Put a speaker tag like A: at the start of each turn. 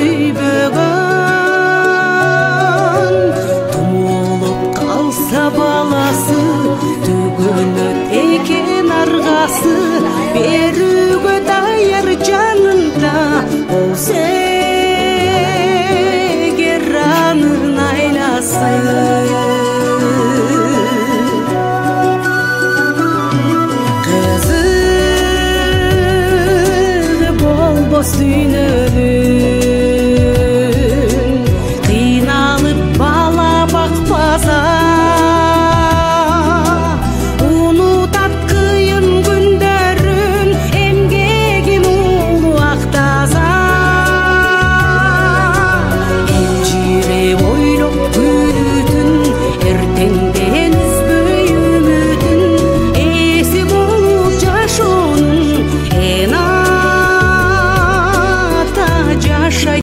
A: сүйбөгөн тумулуп калса баласы түгөнөт экен аргасы берүүгө даяр жанында болсо эгер анын айласы кызыгы болбос дүйнө